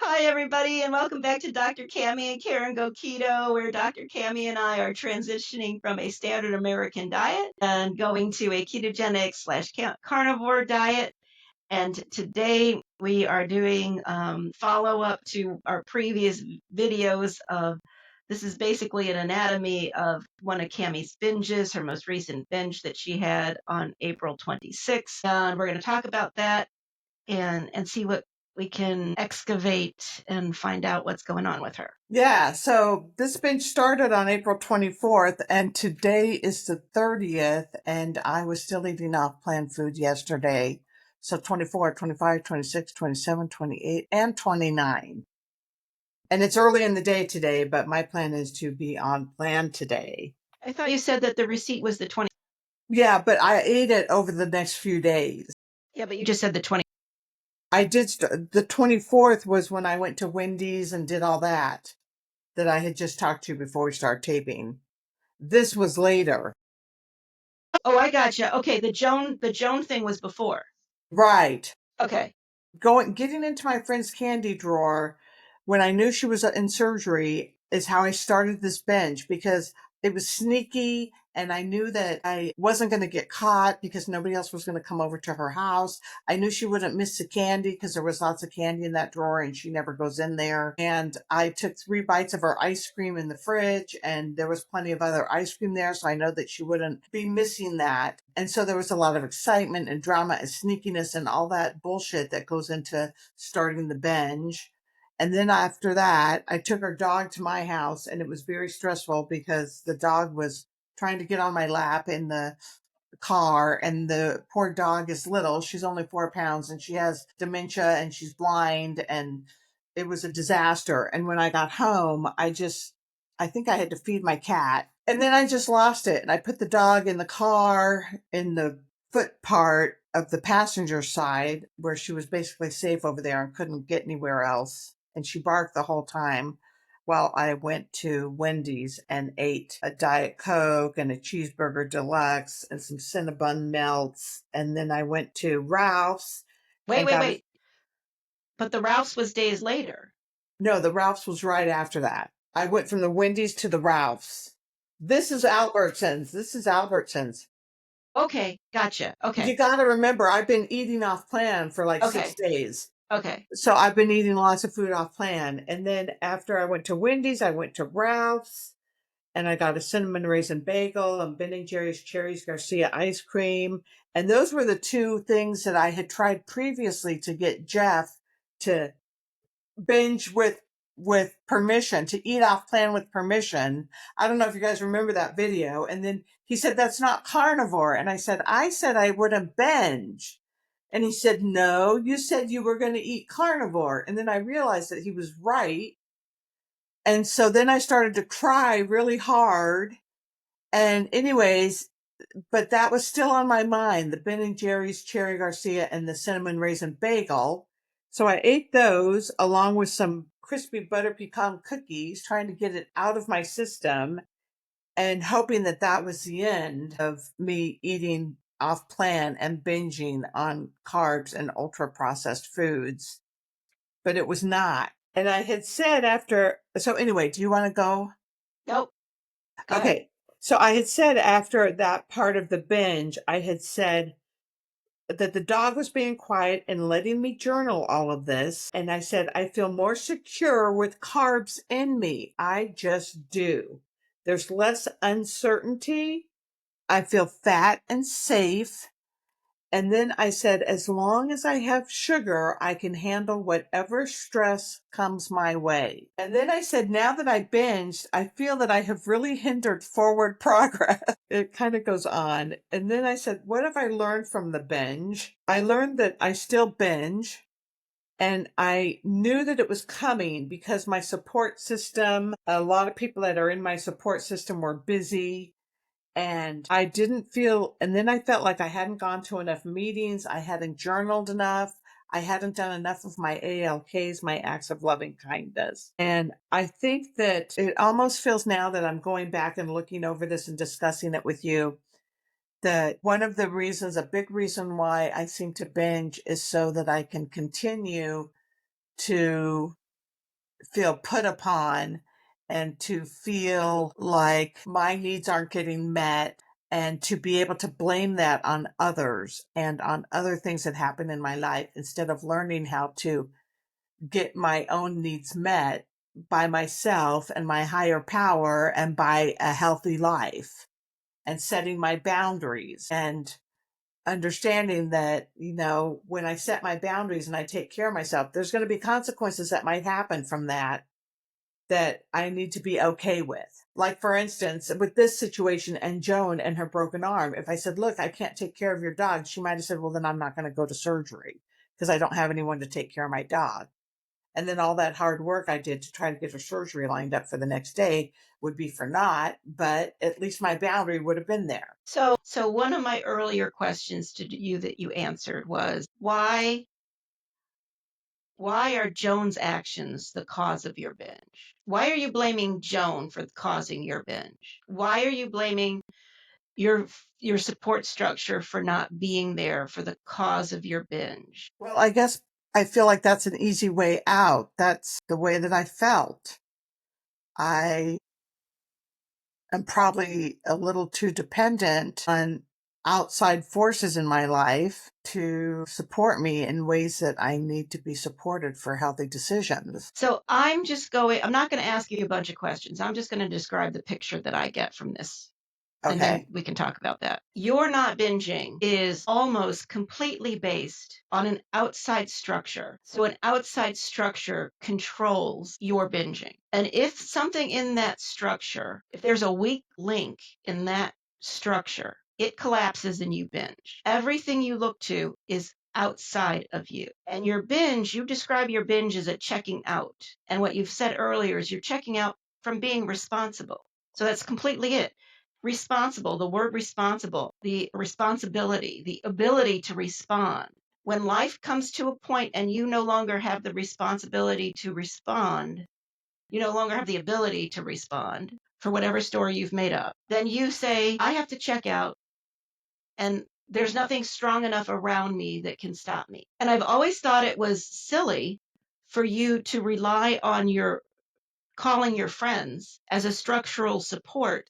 Hi, everybody, and welcome back to Dr. Cammie and Karen Go Keto, where Dr. Cammie and I are transitioning from a standard American diet and going to a ketogenic slash carnivore diet. And today we are doing follow up to our previous videos of this is basically an anatomy of one of Cammie's binges, her most recent binge that she had on April 26th. And we're going to talk about that and see what we can excavate and find out what's going on with her. Yeah, so this binge started on April 24th, and today is the 30th, and I was still eating off planned food yesterday. So 24, 25, 26, 27, 28, and 29. And it's early in the day today, but my plan is to be on plan today. I thought you said that the receipt was the 20. Yeah, but I ate it over the next few days. Yeah, but you just said the 20. I did, the 24th was when I went to Wendy's and did all that I had just talked to you before we start taping. This was later. Oh, I gotcha. Okay, the Joan thing was before. Right. Okay. Getting into my friend's candy drawer when I knew she was in surgery is how I started this binge, because it was sneaky and I knew that I wasn't going to get caught because nobody else was going to come over to her house. I knew she wouldn't miss the candy because there was lots of candy in that drawer and she never goes in there. And I took 3 bites of her ice cream in the fridge and there was plenty of other ice cream there. So I know that she wouldn't be missing that. And so there was a lot of excitement and drama and sneakiness and all that bullshit that goes into starting the binge. And then after that, I took our dog to my house and it was very stressful because the dog was trying to get on my lap in the car, and the poor dog is little. She's only 4 pounds and she has dementia and she's blind, and it was a disaster. And when I got home, I think I had to feed my cat, and then I just lost it. And I put the dog in the car in the foot part of the passenger side where she was basically safe over there and couldn't get anywhere else. And she barked the whole time while I went to Wendy's and ate a Diet Coke and a cheeseburger deluxe and some Cinnabon melts. And then I went to Ralph's Wait, and wait, got a, wait. But the Ralph's was days later. no, the Ralph's was right after that. I went from the Wendy's to the Ralph's. This is Albertsons. This is Albertsons. Okay, gotcha. You Okay. got to remember, I've been eating off plan for like 6 Okay. days. Okay. So I've been eating lots of food off plan. And then after I went to Wendy's, I went to Ralph's and I got a cinnamon raisin bagel and Ben& Jerry's Cherries Garcia ice cream. And those were the 2 things that I had tried previously to get Jeff to binge with permission, to eat off plan with permission. I don't know if you guys remember that video. And then he said, that's not carnivore. And I said I wouldn't binge. And he said, no, you said you were going to eat carnivore. And then I realized that he was right. And so then I started to cry really hard. And anyways, but that was still on my mind, the Ben& Jerry's Cherry Garcia and the cinnamon raisin bagel. So I ate those along with some crispy butter pecan cookies, trying to get it out of my system and hoping that that was the end of me eating off plan and binging on carbs and ultra processed foods. But it was not. And I had said so anyway, do you want to go? Nope. Go ahead. Okay. So I had said after that part of the binge, I had said that the dog was being quiet and letting me journal all of this. And I said, I feel more secure with carbs in me. I just do. There's less uncertainty. I feel fat and safe. And then I said, as long as I have sugar, I can handle whatever stress comes my way. And then I said, now that I binged, I feel that I have really hindered forward progress. It kind of goes on. And then I said, what have I learned from the binge? I learned that I still binge. And I knew that it was coming because my support system, a lot of people that are in my support system were busy. And I didn't feel, and then I felt like I hadn't gone to enough meetings. I hadn't journaled enough. I hadn't done enough of my ALKs, my acts of loving kindness. And I think that it almost feels now that I'm going back and looking over this and discussing it with you, that one of the reasons, a big reason why I seem to binge is so that I can continue to feel put upon and to feel like my needs aren't getting met, and to be able to blame that on others and on other things that happen in my life instead of learning how to get my own needs met by myself and my higher power and by a healthy life and setting my boundaries and understanding that, when I set my boundaries and I take care of myself, there's going to be consequences that might happen from that I need to be okay with. Like, for instance, with this situation and Joan and her broken arm, if I said, look, I can't take care of your dog, she might have said, well, then I'm not going to go to surgery because I don't have anyone to take care of my dog. And then all that hard work I did to try to get her surgery lined up for the next day would be for naught, but at least my boundary would have been there. So one of my earlier questions to you that you answered was why are Joan's actions the cause of your binge? Why are you blaming Joan for causing your binge? Why are you blaming your your support structure for not being there for the cause of your binge? Well, I guess I feel like that's an easy way out. That's the way that I felt. I am probably a little too dependent on outside forces in my life to support me in ways that I need to be supported for healthy decisions. So I'm not going to ask you a bunch of questions. I'm just going to describe the picture that I get from this. And then Okay. we can talk about that. Your not binging is almost completely based on an outside structure. So an outside structure controls your binging. And if something in that structure, if there's a weak link in that structure, it collapses and you binge. Everything you look to is outside of you. And you describe your binge as a checking out. And what you've said earlier is you're checking out from being responsible. So that's completely it. Responsible, the word responsible, the responsibility, the ability to respond. When life comes to a point and you no longer have the responsibility to respond, you no longer have the ability to respond for whatever story you've made up, then you say, I have to check out, and there's nothing strong enough around me that can stop me. And I've always thought it was silly for you to rely on calling your friends as a structural support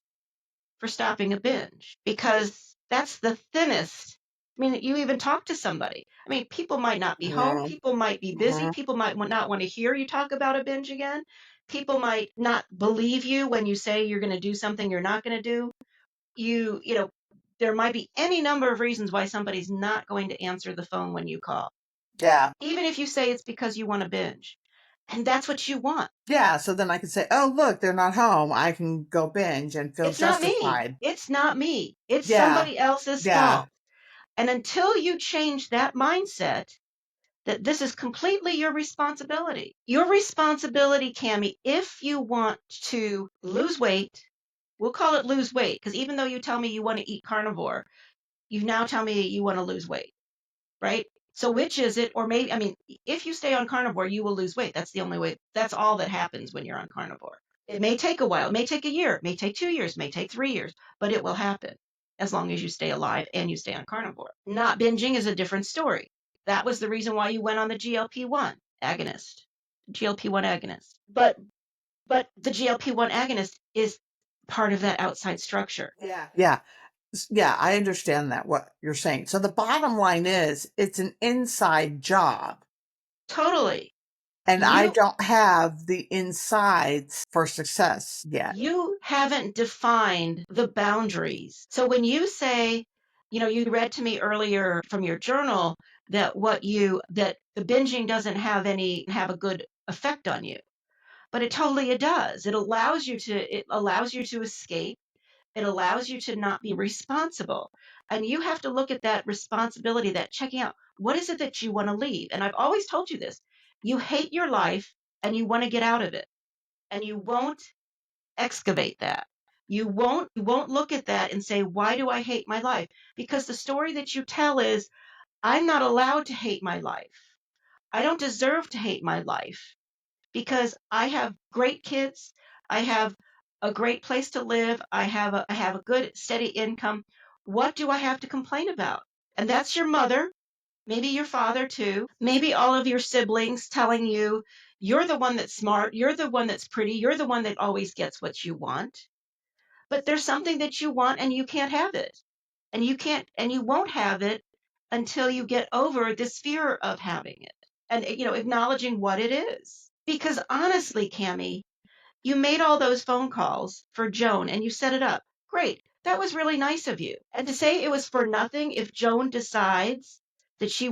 for stopping a binge, because that's the thinnest. I mean, you even talk to somebody. I mean, people might not be home, Mhm. people might be busy, Mhm. people might not want to hear you talk about a binge again. People might not believe you when you say you're going to do something you're not going to do. You know, there might be any number of reasons why somebody's not going to answer the phone when you call, Yeah. even if you say it's because you want to binge. And that's what you want. Yeah. So then I can say, oh, look, they're not home. I can go binge and feel It's not me. justified. It's not me. It's Yeah. somebody else's Yeah. fault. And until you change that mindset, that this is completely your responsibility, Cammie, if you want to lose weight, we'll call it lose weight, because even though you tell me you want to eat carnivore, you now tell me you want to lose weight, right? So which is it? Or maybe, I mean, if you stay on carnivore, you will lose weight. That's the only way. That's all that happens when you're on carnivore. It may take a while. It may take a year. It may take 2 years. It may take 3 years, but it will happen as long as you stay alive and you stay on carnivore. Not binging is a different story. That was the reason why you went on the GLP-1 agonist. GLP-1 agonist. But the GLP-1 agonist is part of that outside structure. Yeah. Yeah. Yeah, I understand that, what you're saying. So the bottom line is it's an inside job, Totally. and I You don't have the insides for success yet. you haven't defined the boundaries. So when you say, you read to me earlier from your journal that that the binging doesn't have a good effect on you, but it does. It allows you to escape. It allows you to not be responsible. And you have to look at that responsibility, that checking out. What is it that you want to leave? And I've always told you this. You hate your life and you want to get out of it. And you won't excavate that. You won't look at that and say, why do I hate my life? Because the story that you tell is, I'm not allowed to hate my life. I don't deserve to hate my life because I have great kids. I have a great place to live. I have a good steady income. What do I have to complain about? And that's your mother, maybe your father too, maybe all of your siblings telling you You're the one that's smart. You're the one that's pretty. You're the one that always gets what you want. But there's something that you want and you can't have it. And you won't have it until you get over this fear of having it and, acknowledging what it is. Because honestly, Cammie, you made all those phone calls for Joan and you set it up. Great. That was really nice of you. And to say it was for nothing if Joan decides that she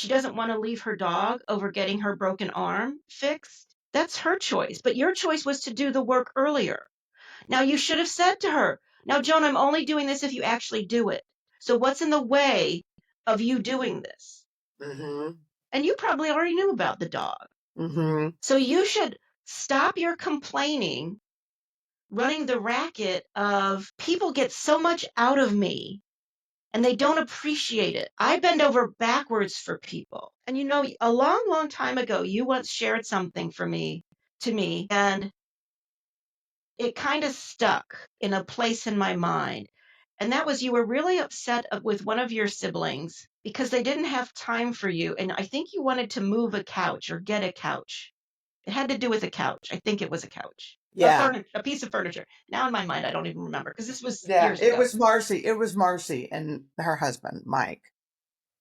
doesn't want to leave her dog over getting her broken arm fixed, that's her choice. But your choice was to do the work earlier. Now you should have said to her, now, Joan, I'm only doing this if you actually do it. So what's in the way of you doing this? Mm-hmm. And you probably already knew about the dog. Mm-hmm. So you should stop your complaining, running the racket of people get so much out of me and they don't appreciate it. I bend over backwards for people. And a long, long time ago, you once shared something to me, and it kind of stuck in a place in my mind. And that was you were really upset with one of your siblings because they didn't have time for you. And I think you wanted to move a couch or get a couch. It had to do with a couch. I think it was a couch. Yeah. A piece of furniture. Now in my mind, I don't even remember because this was Yeah. years ago. It was Marcy and her husband, Mike.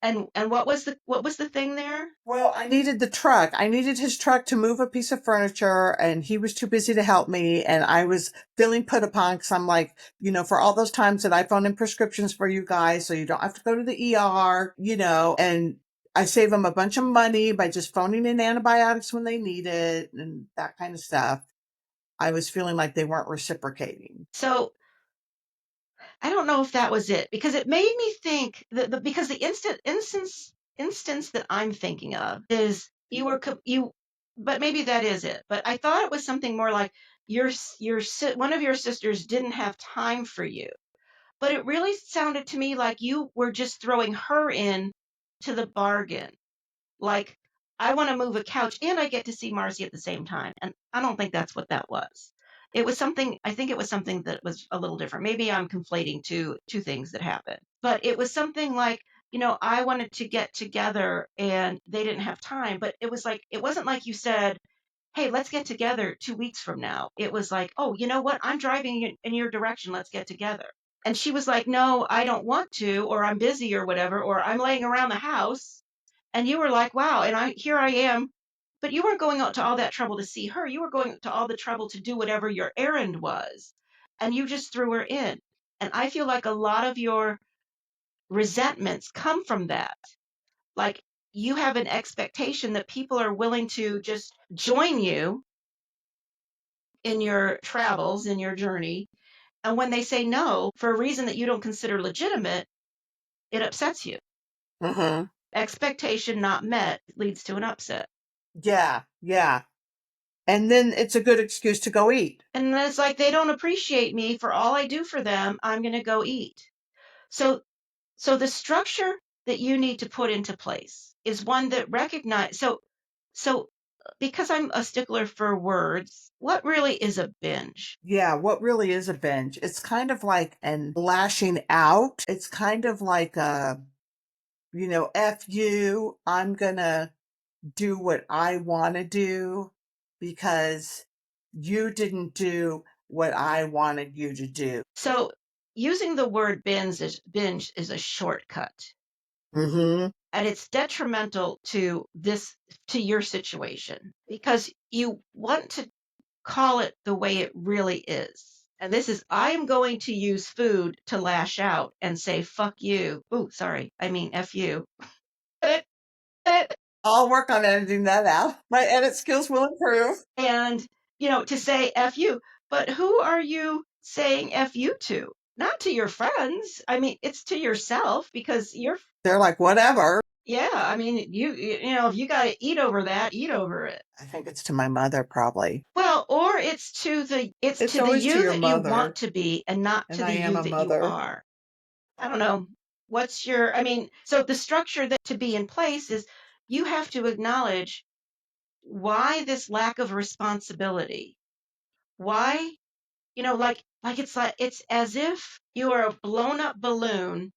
And what was the thing there? Well, I needed the truck. I needed his truck to move a piece of furniture, and he was too busy to help me. And I was feeling put upon because I'm like, for all those times that I phoned in prescriptions for you guys so you don't have to go to the ER, and I save them a bunch of money by just phoning in antibiotics when they need it and that kind of stuff. I was feeling like they weren't reciprocating. So I don't know if that was it because it made me think that because the instance that I'm thinking of is but maybe that is it. But I thought it was something more like one of your sisters didn't have time for you. But it really sounded to me like you were just throwing her in to the bargain. Like, I want to move a couch and I get to see Marcy at the same time. And I don't think that's what that was. I think it was something that was a little different. Maybe I'm conflating two things that happened. But it was something like, I wanted to get together and they didn't have time. But it wasn't like you said, hey, let's get together 2 weeks from now. It was like, oh, you know what? I'm driving in your direction. Let's get together. And she was like, no, I don't want to, or I'm busy or whatever, or I'm laying around the house. And you were like, wow, and here I am. But you weren't going out to all that trouble to see her. You were going to all the trouble to do whatever your errand was. And you just threw her in. And I feel like a lot of your resentments come from that. Like you have an expectation that people are willing to just join you in your travels, in your journey. And when they say no for a reason that you don't consider legitimate, it upsets you. Mm-hmm. Expectation not met leads to an upset. Yeah. Yeah. And then it's a good excuse to go eat. And then it's like they don't appreciate me for all I do for them. I'm going to go eat. So, so the structure that you need to put into place is one that recognize. So because I'm a stickler for words, what really is a binge? Yeah, what really is a binge? It's kind of like an lashing out. It's kind of like F you, I'm gonna do what I want to do because you didn't do what I wanted you to do. So using the word binge is a shortcut. Mm-hmm. And it's detrimental to your situation because you want to call it the way it really is. And this is, I am going to use food to lash out and say, fuck you. Oh, sorry. I mean, F you. I'll work on editing that out. My edit skills will improve. And, to say F you. But who are you saying F you to? Not to your friends. I mean, it's to yourself because They're like, whatever. yeah, I mean, if you got to eat over that, eat over it. I think it's to my mother, probably. Well, or it's It's to the always to you your that you mother, want to be and not and to I the am you a that you mother. are. I don't know. I mean, so the structure that to be in place is you have to acknowledge why this lack of responsibility. Why, it's as if you are a blown up balloon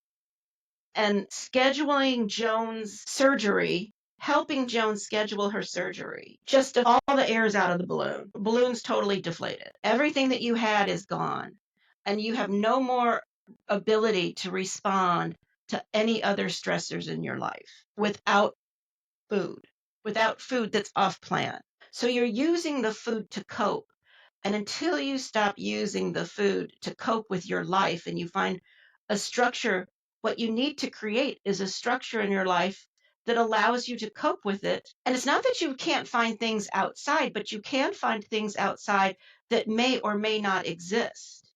and scheduling Joan's surgery helping Joan schedule her surgery. Just all the air's out of the balloon. The balloon's totally deflated. Everything that you had is gone. And you have no more ability to respond to any other stressors in your life food, without food that's off plan. So you're using the food to cope. And until you stop using the food to cope with your life and you find a structure, what you need to create is a structure in your life that allows you to cope with it. And it's not that you can't find things outside, but you can find things outside that may or may not exist,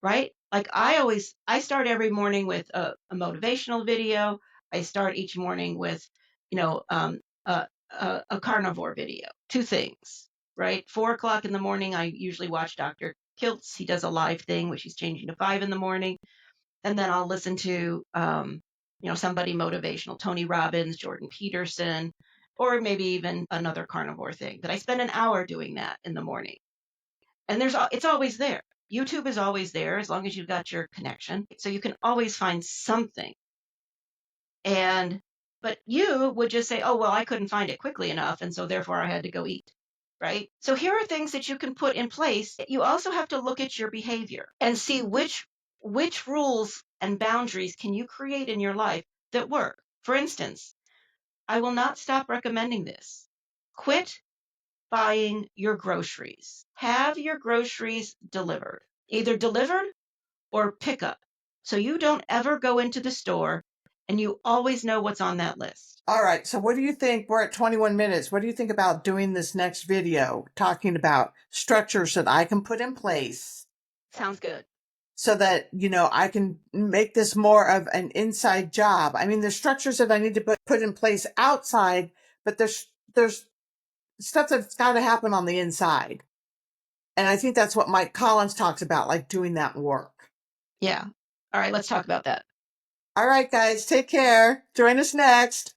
right? Like I start every morning with a motivational video. I start each morning with, you know, a carnivore video, two things, right? 4 o'clock in the morning, I usually watch Dr. Kiltz. He does a live thing, which he's changing to 5 in the morning. And then I'll listen to, somebody motivational, Tony Robbins, Jordan Peterson, or maybe even another carnivore thing. But I spend an hour doing that in the morning. And it's always there. YouTube is always there as long as you've got your connection. So you can always find something. But you would just say, oh, well, I couldn't find it quickly enough. And so therefore I had to go eat. Right? So here are things that you can put in place. You also have to look at your behavior and see which rules and boundaries can you create in your life that work. For instance, I will not stop recommending this. Quit buying your groceries. Have your groceries delivered, either delivered or pick up. So you don't ever go into the store and you always know what's on that list. All right. So what do you think? We're at 21 minutes. What do you think about doing this next video, talking about structures that I can put in place? Sounds good. So that, I can make this more of an inside job. I mean, there's structures that I need to put in place outside, but there's stuff that's got to happen on the inside. And I think that's what Mike Collins talks about, like doing that work. Yeah. All right. Let's talk about that. All right, guys. Take care. Join us next.